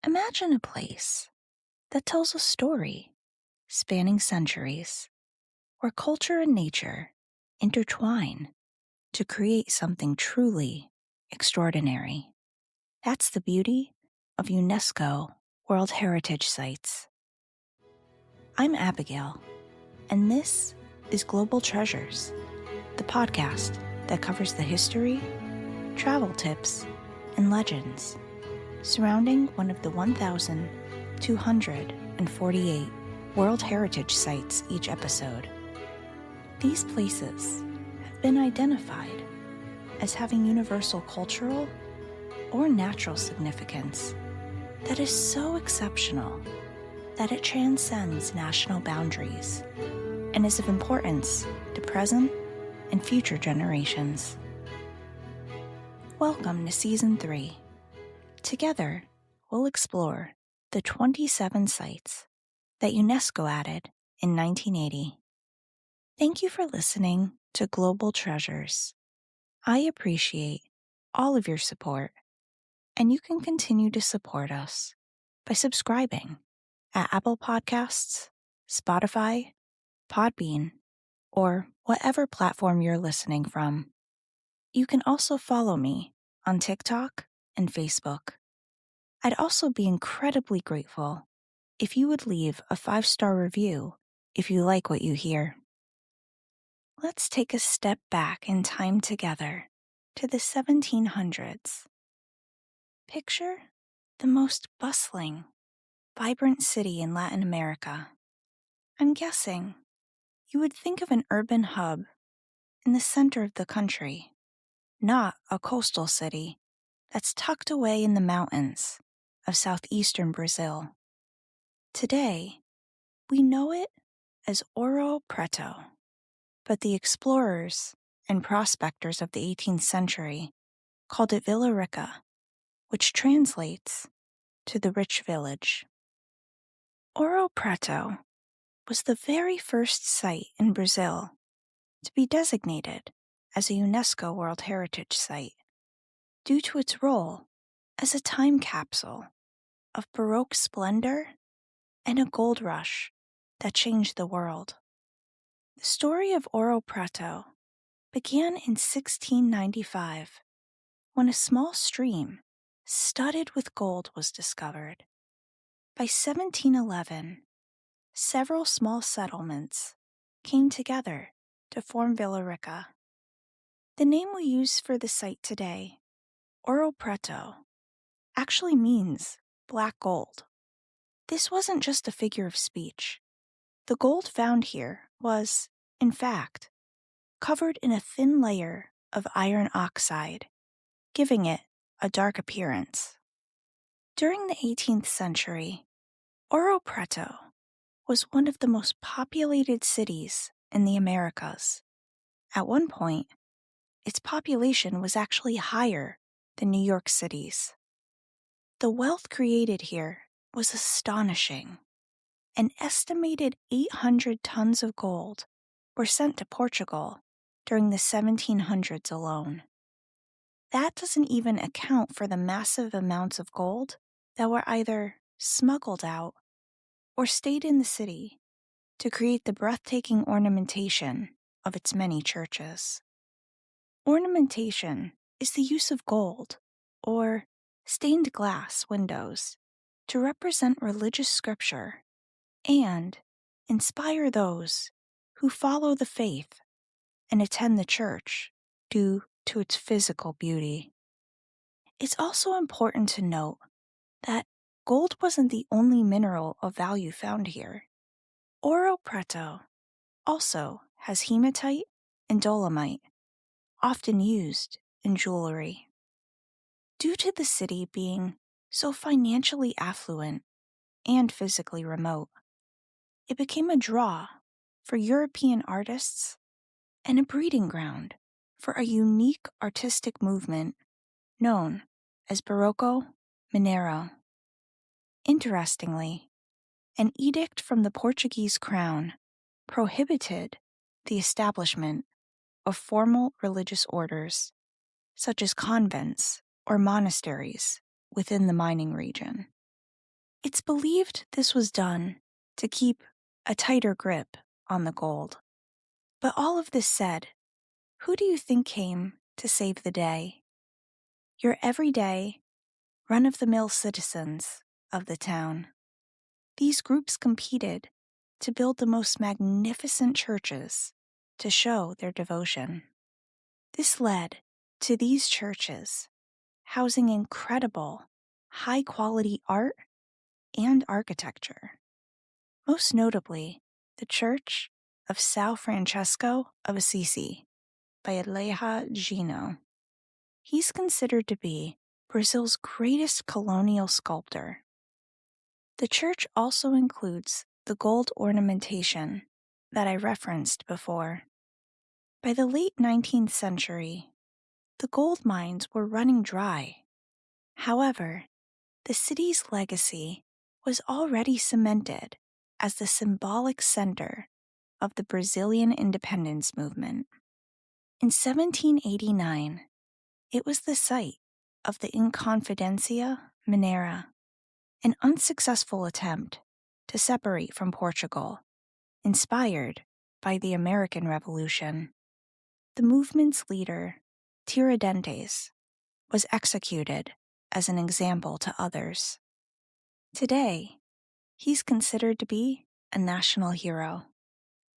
Imagine a place that tells a story spanning centuries, where culture and nature intertwine to create something truly extraordinary. That's the beauty of UNESCO World Heritage Sites. I'm Abigail, and this is Global Treasures, the podcast that covers the history, travel tips, and legends surrounding one of the 1,248 World Heritage Sites each episode. These places have been identified as having universal cultural or natural significance that is so exceptional that it transcends national boundaries and is of importance to present and future generations. Welcome to Season 3. Together, we'll explore the 27 sites that UNESCO added in 1980. Thank you for listening to Global Treasures. I appreciate all of your support, and you can continue to support us by subscribing at Apple Podcasts, Spotify, Podbean, or whatever platform you're listening from. You can also follow me on TikTok and Facebook. I'd also be incredibly grateful if you would leave a 5-star review if you like what you hear. Let's take a step back in time together to the 1700s. Picture the most bustling, vibrant city in Latin America. I'm guessing you would think of an urban hub in the center of the country, not a coastal city that's tucked away in the mountains of southeastern Brazil. Today, we know it as Ouro Preto, but the explorers and prospectors of the 18th century called it Vila Rica, which translates to the rich village. Ouro Preto was the very first site in Brazil to be designated as a UNESCO World Heritage Site due to its role as a time capsule of Baroque splendor and a gold rush that changed the world. The story of Ouro Preto began in 1695 when a small stream studded with gold was discovered. By 1711, several small settlements came together to form Vila Rica. The name we use for the site today, Ouro Preto, actually means black gold. This wasn't just a figure of speech. The gold found here was, in fact, covered in a thin layer of iron oxide, giving it a dark appearance. During the 18th century, Ouro Preto was one of the most populated cities in the Americas. At one point, its population was actually higher than New York City's. The wealth created here was astonishing. An estimated 800 tons of gold were sent to Portugal during the 1700s alone. That doesn't even account for the massive amounts of gold that were either smuggled out or stayed in the city to create the breathtaking ornamentation of its many churches. Ornamentation is the use of gold or stained glass windows to represent religious scripture and inspire those who follow the faith and attend the church due to its physical beauty. It's also important to note that gold wasn't the only mineral of value found here. Ouro Preto also has hematite and dolomite, often used in jewelry. Due to the city being so financially affluent and physically remote, it became a draw for European artists and a breeding ground for a unique artistic movement known as Barroco Mineiro. Interestingly, an edict from the Portuguese crown prohibited the establishment of formal religious orders, such as convents or monasteries, within the mining region. It's believed this was done to keep a tighter grip on the gold. But all of this said, who do you think came to save the day? Your everyday, run-of-the-mill citizens of the town. These groups competed to build the most magnificent churches to show their devotion. This led to these churches housing incredible, high-quality art and architecture. Most notably, the Church of São Francesco of Assisi by Aleja Gino. He's considered to be Brazil's greatest colonial sculptor. The church also includes the gold ornamentation that I referenced before. By the late 19th century, the gold mines were running dry. However, the city's legacy was already cemented as the symbolic center of the Brazilian independence movement. In 1789, it was the site of the Inconfidência Mineira, an unsuccessful attempt to separate from Portugal, inspired by the American Revolution. The movement's leader, Tiradentes, was executed as an example to others. Today, he's considered to be a national hero.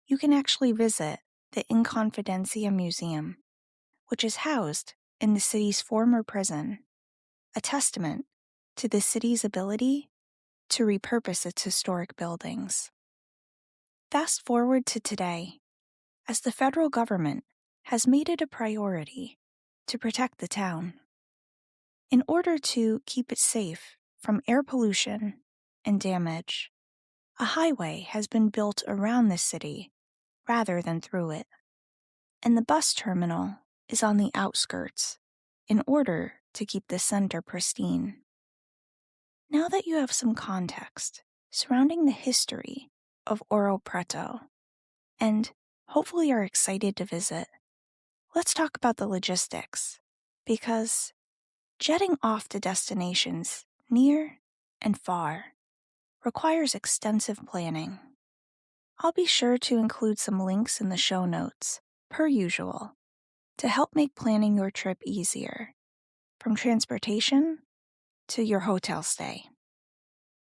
You can actually visit the Inconfidência Museum, which is housed in the city's former prison, a testament to the city's ability to repurpose its historic buildings. Fast forward to today, as the federal government has made it a priority to protect the town. In order to keep it safe from air pollution and damage, a highway has been built around the city rather than through it, and the bus terminal is on the outskirts in order to keep the center pristine. Now that you have some context surrounding the history of Ouro Preto, and hopefully are excited to visit, let's talk about the logistics, because jetting off to destinations near and far requires extensive planning. I'll be sure to include some links in the show notes, per usual, to help make planning your trip easier, from transportation to your hotel stay.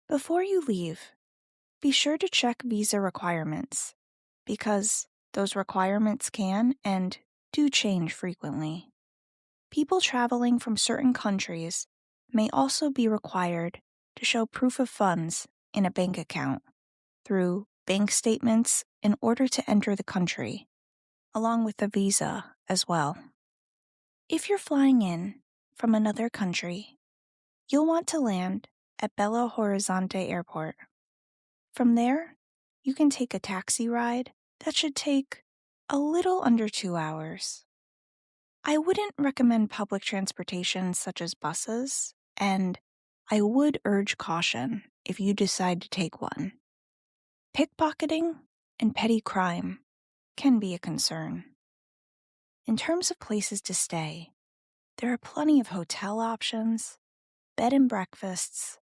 Before you leave, be sure to check visa requirements, because those requirements can and do change frequently. People traveling from certain countries may also be required to show proof of funds in a bank account through bank statements in order to enter the country, along with a visa as well. If you're flying in from another country, you'll want to land at Belo Horizonte Airport. From there, you can take a taxi ride that should take a little under 2 hours. I wouldn't recommend public transportation such as buses, and I would urge caution if you decide to take one. Pickpocketing and petty crime can be a concern. In terms of places to stay, there are plenty of hotel options, bed and breakfasts,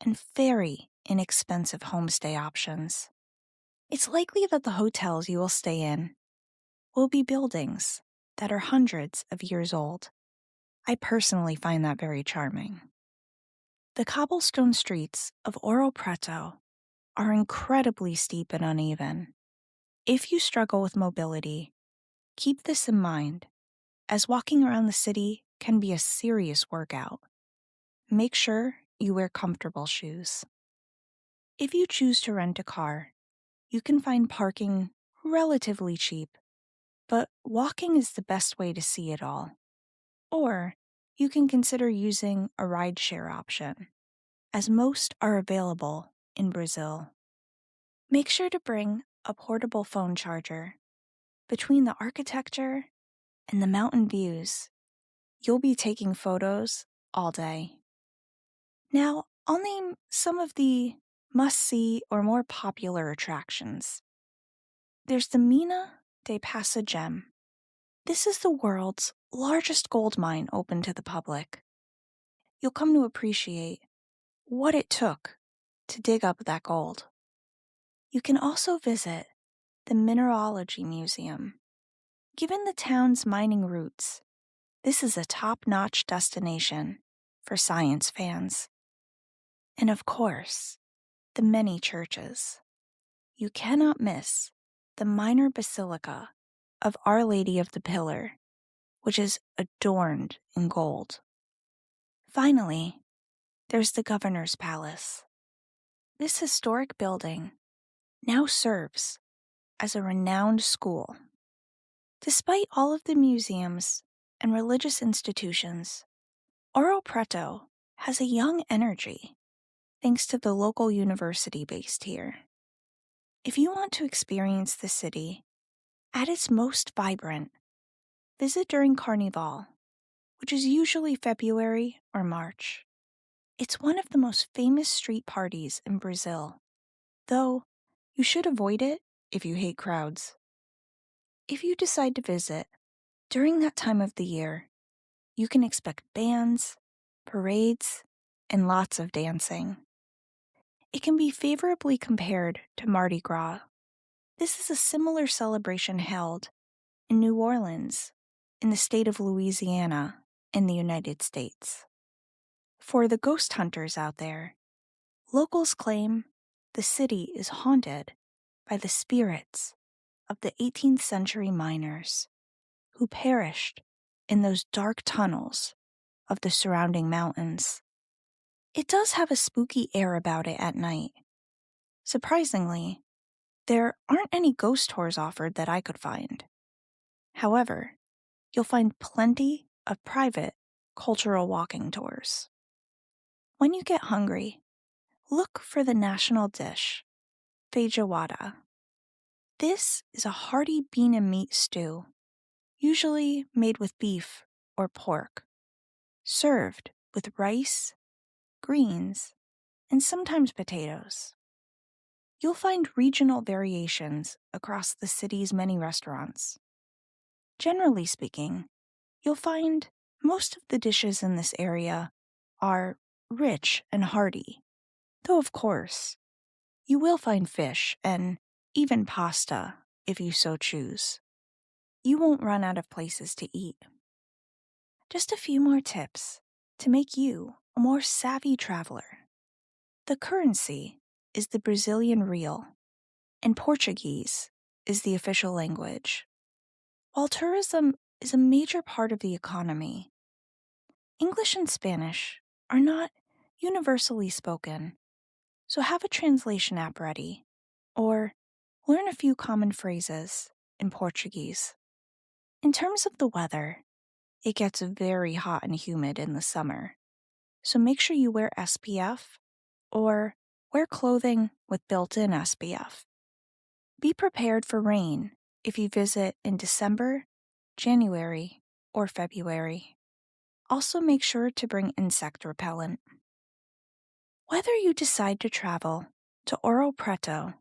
and very inexpensive homestay options. It's likely that the hotels you will stay in will be buildings that are hundreds of years old. I personally find that very charming. The cobblestone streets of Ouro Preto are incredibly steep and uneven. If you struggle with mobility, keep this in mind, as walking around the city can be a serious workout. Make sure you wear comfortable shoes. If you choose to rent a car, you can find parking relatively cheap, but walking is the best way to see it all. Or you can consider using a rideshare option, as most are available in Brazil. Make sure to bring a portable phone charger. Between the architecture and the mountain views, you'll be taking photos all day. Now, I'll name some of the must-see or more popular attractions. There's the Mina de Passagem. This is the world's largest gold mine open to the public. You'll come to appreciate what it took to dig up that gold. You can also visit the Mineralogy Museum. Given the town's mining roots, this is a top-notch destination for science fans. And of course, the many churches. You cannot miss the minor basilica of Our Lady of the Pillar, which is adorned in gold. Finally, there's the Governor's Palace. This historic building now serves as a renowned school. Despite all of the museums and religious institutions, Ouro Preto has a young energy thanks to the local university based here. If you want to experience the city at its most vibrant, visit during Carnival, which is usually February or March. It's one of the most famous street parties in Brazil, though you should avoid it if you hate crowds. If you decide to visit during that time of the year, you can expect bands, parades, and lots of dancing. It can be favorably compared to Mardi Gras. This is a similar celebration held in New Orleans, in the state of Louisiana, in the United States. For the ghost hunters out there, locals claim the city is haunted by the spirits of the 18th century miners who perished in those dark tunnels of the surrounding mountains. It does have a spooky air about it at night. Surprisingly, there aren't any ghost tours offered that I could find. However, you'll find plenty of private cultural walking tours. When you get hungry, look for the national dish, feijoada. This is a hearty bean and meat stew, usually made with beef or pork, served with rice, greens, and sometimes potatoes. You'll find regional variations across the city's many restaurants. Generally speaking, you'll find most of the dishes in this area are rich and hearty, though of course, you will find fish and even pasta if you so choose. You won't run out of places to eat. Just a few more tips to make you a more savvy traveler. The currency is the Brazilian real, and Portuguese is the official language. While tourism is a major part of the economy, English and Spanish are not universally spoken, so have a translation app ready, or learn a few common phrases in Portuguese. In terms of the weather, it gets very hot and humid in the summer, so make sure you wear SPF or wear clothing with built-in SPF. Be prepared for rain if you visit in December, January, or February. Also make sure to bring insect repellent. Whether you decide to travel to Ouro Preto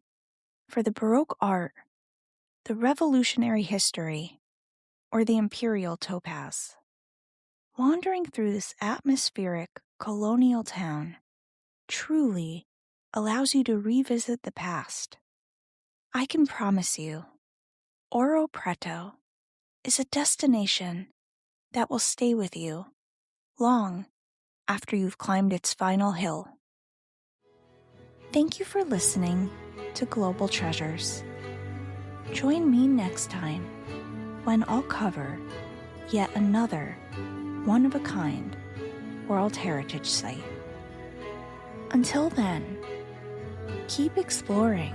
for the Baroque art, the revolutionary history, or the imperial topaz, wandering through this atmospheric colonial town truly allows you to revisit the past. I can promise you, Ouro Preto is a destination that will stay with you long after you've climbed its final hill. Thank you for listening to Global Treasures. Join me next time when I'll cover yet another one-of-a-kind World Heritage Site. Until then, keep exploring,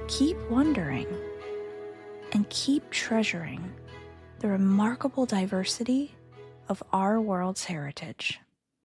keep wondering, and keep treasuring the remarkable diversity of our world's heritage.